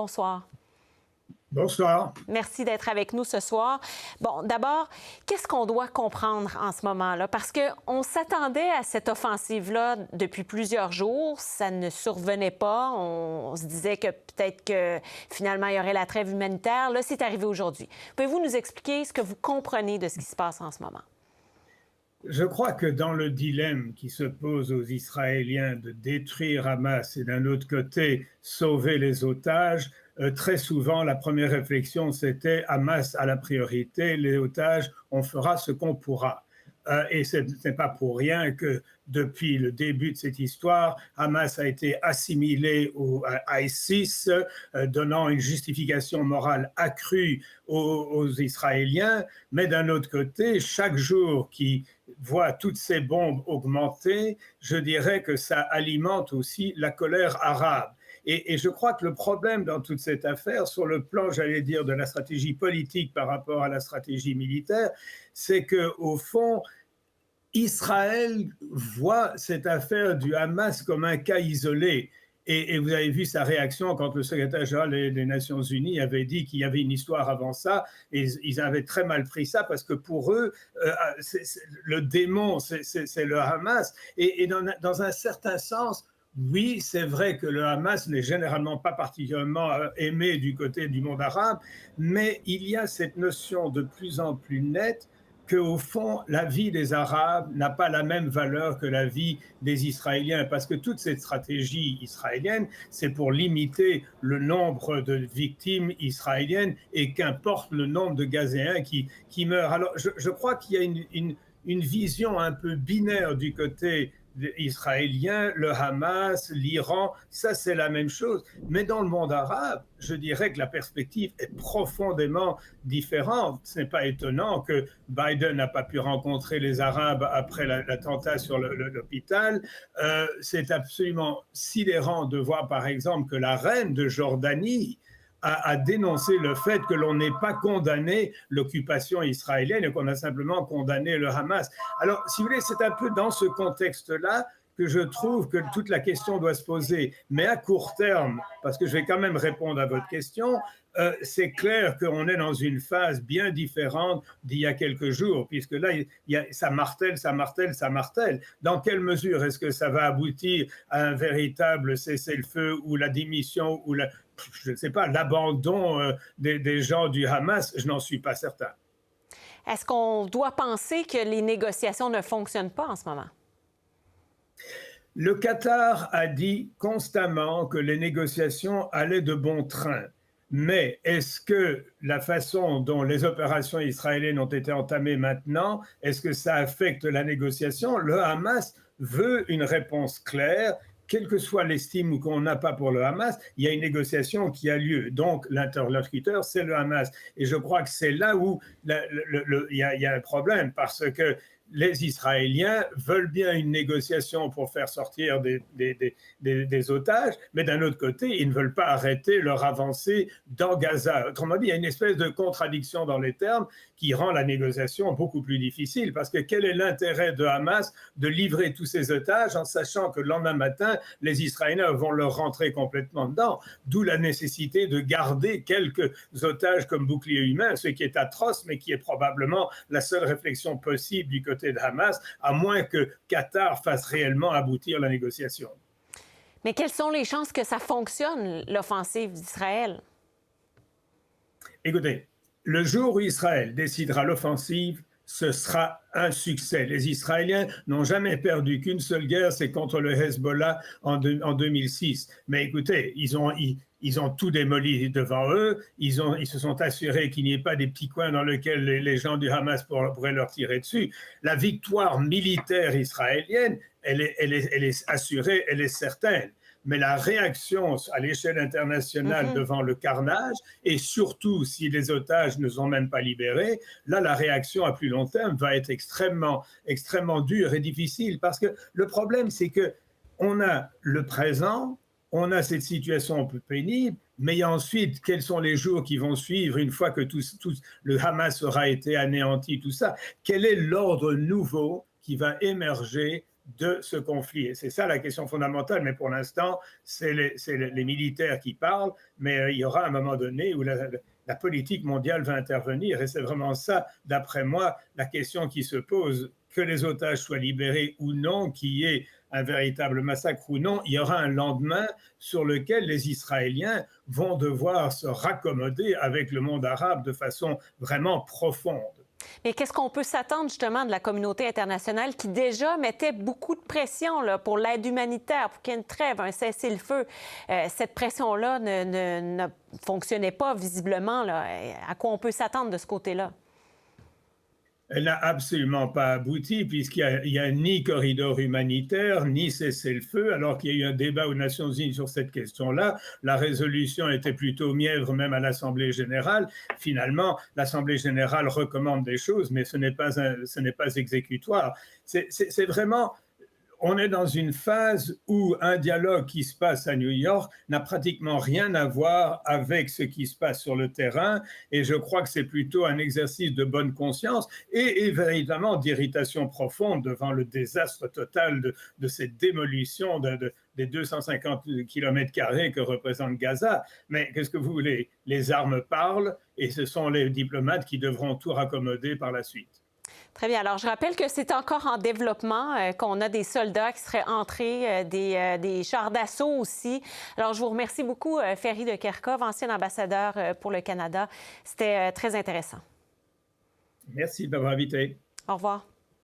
Bonsoir. Bonsoir. Merci d'être avec nous ce soir. Bon, d'abord, qu'est-ce qu'on doit comprendre en ce moment-là? Parce qu'on s'attendait à cette offensive-là depuis plusieurs jours. Ça ne survenait pas. On se disait que peut-être que finalement, il y aurait la trêve humanitaire. Là, c'est arrivé aujourd'hui. Pouvez-vous nous expliquer ce que vous comprenez de ce qui se passe en ce moment? Je crois que dans le dilemme qui se pose aux Israéliens de détruire Hamas et d'un autre côté sauver les otages, très souvent la première réflexion c'était Hamas a la priorité, les otages, on fera ce qu'on pourra. Et ce n'est pas pour rien que depuis le début de cette histoire, Hamas a été assimilé à ISIS, donnant une justification morale accrue aux Israéliens. Mais d'un autre côté, chaque jour qui voit toutes ces bombes augmenter, je dirais que ça alimente aussi la colère arabe. Et je crois que le problème dans toute cette affaire, sur le plan, j'allais dire, de la stratégie politique par rapport à la stratégie militaire, c'est qu'au fond, Israël voit cette affaire du Hamas comme un cas isolé. Et vous avez vu sa réaction quand le secrétaire général des Nations Unies avait dit qu'il y avait une histoire avant ça, et ils avaient très mal pris ça parce que pour eux, le démon, c'est le Hamas. Et dans un certain sens, oui, c'est vrai que le Hamas n'est généralement pas particulièrement aimé du côté du monde arabe, mais il y a cette notion de plus en plus nette qu'au fond, la vie des Arabes n'a pas la même valeur que la vie des Israéliens, parce que toute cette stratégie israélienne, c'est pour limiter le nombre de victimes israéliennes et qu'importe le nombre de Gazéens qui meurent. Alors, je crois qu'il y a une vision un peu binaire du côté israélien, le Hamas, l'Iran, ça c'est la même chose. Mais dans le monde arabe, je dirais que la perspective est profondément différente. Ce n'est pas étonnant que Biden n'a pas pu rencontrer les Arabes après l'attentat sur l'hôpital. C'est absolument sidérant de voir par exemple que la reine de Jordanie a dénoncé le fait que l'on n'ait pas condamné l'occupation israélienne et qu'on a simplement condamné le Hamas. Alors, si vous voulez, c'est un peu dans ce contexte-là que je trouve que toute la question doit se poser. Mais à court terme, parce que je vais quand même répondre à votre question, c'est clair qu'on est dans une phase bien différente d'il y a quelques jours, puisque là, ça martèle, ça martèle, ça martèle. Dans quelle mesure est-ce que ça va aboutir à un véritable cessez-le-feu ou la démission ou je ne sais pas, l'abandon des gens du Hamas? Je n'en suis pas certain. Est-ce qu'on doit penser que les négociations ne fonctionnent pas en ce moment? Le Qatar a dit constamment que les négociations allaient de bon train. Mais est-ce que la façon dont les opérations israéliennes ont été entamées maintenant, est-ce que ça affecte la négociation? Le Hamas veut une réponse claire. Quelle que soit l'estime qu'on n'a pas pour le Hamas, il y a une négociation qui a lieu. Donc, l'interlocuteur, c'est le Hamas. Et je crois que c'est là où il y a un problème, parce que les Israéliens veulent bien une négociation pour faire sortir des otages, mais d'un autre côté, ils ne veulent pas arrêter leur avancée dans Gaza. Autrement dit, il y a une espèce de contradiction dans les termes qui rend la négociation beaucoup plus difficile, parce que quel est l'intérêt de Hamas de livrer tous ces otages en sachant que le lendemain matin, les Israéliens vont leur rentrer complètement dedans, d'où la nécessité de garder quelques otages comme bouclier humain, ce qui est atroce, mais qui est probablement la seule réflexion possible du côté de Hamas, à moins que Qatar fasse réellement aboutir la négociation. Mais quelles sont les chances que ça fonctionne, l'offensive d'Israël? Écoutez, le jour où Israël décidera l'offensive, ce sera un succès. Les Israéliens n'ont jamais perdu qu'une seule guerre, c'est contre le Hezbollah en 2006. Mais écoutez, ils ont tout démoli devant eux. Ils se sont assurés qu'il n'y ait pas des petits coins dans lesquels les gens du Hamas pourraient leur tirer dessus. La victoire militaire israélienne, elle est assurée, elle est certaine. Mais la réaction à l'échelle internationale devant le carnage, et surtout si les otages ne sont même pas libérés, là, la réaction à plus long terme va être extrêmement, extrêmement dure et difficile. Parce que le problème, c'est qu'on a le présent, on a cette situation un peu pénible, mais ensuite, quels sont les jours qui vont suivre une fois que le Hamas aura été anéanti, tout ça? Quel est l'ordre nouveau qui va émerger de ce conflit. Et c'est ça la question fondamentale, mais pour l'instant, c'est les militaires qui parlent, mais il y aura un moment donné où la politique mondiale va intervenir, et c'est vraiment ça, d'après moi, la question qui se pose, que les otages soient libérés ou non, qu'il y ait un véritable massacre ou non, il y aura un lendemain sur lequel les Israéliens vont devoir se raccommoder avec le monde arabe de façon vraiment profonde. Mais qu'est-ce qu'on peut s'attendre justement de la communauté internationale qui déjà mettait beaucoup de pression là, pour l'aide humanitaire, pour qu'il y ait une trêve, un cessez-le-feu? Cette pression-là ne fonctionnait pas visiblement. Là. À quoi on peut s'attendre de ce côté-là? Elle n'a absolument pas abouti puisqu'il n'y a ni corridor humanitaire, ni cessez-le-feu, alors qu'il y a eu un débat aux Nations Unies sur cette question-là. La résolution était plutôt mièvre même à l'Assemblée générale. Finalement, l'Assemblée générale recommande des choses, mais ce n'est pas exécutoire. C'est vraiment... On est dans une phase où un dialogue qui se passe à New York n'a pratiquement rien à voir avec ce qui se passe sur le terrain, et je crois que c'est plutôt un exercice de bonne conscience et véritablement d'irritation profonde devant le désastre total de cette démolition des 250 km² que représente Gaza. Mais qu'est-ce que vous voulez? Les armes parlent, et ce sont les diplomates qui devront tout raccommoder par la suite. Très bien. Alors, je rappelle que c'est encore en développement, qu'on a des soldats qui seraient entrés, des chars d'assaut aussi. Alors, je vous remercie beaucoup, Ferry de Kerkhove, ancien ambassadeur pour le Canada. C'était très intéressant. Merci de m'avoir invité. Au revoir.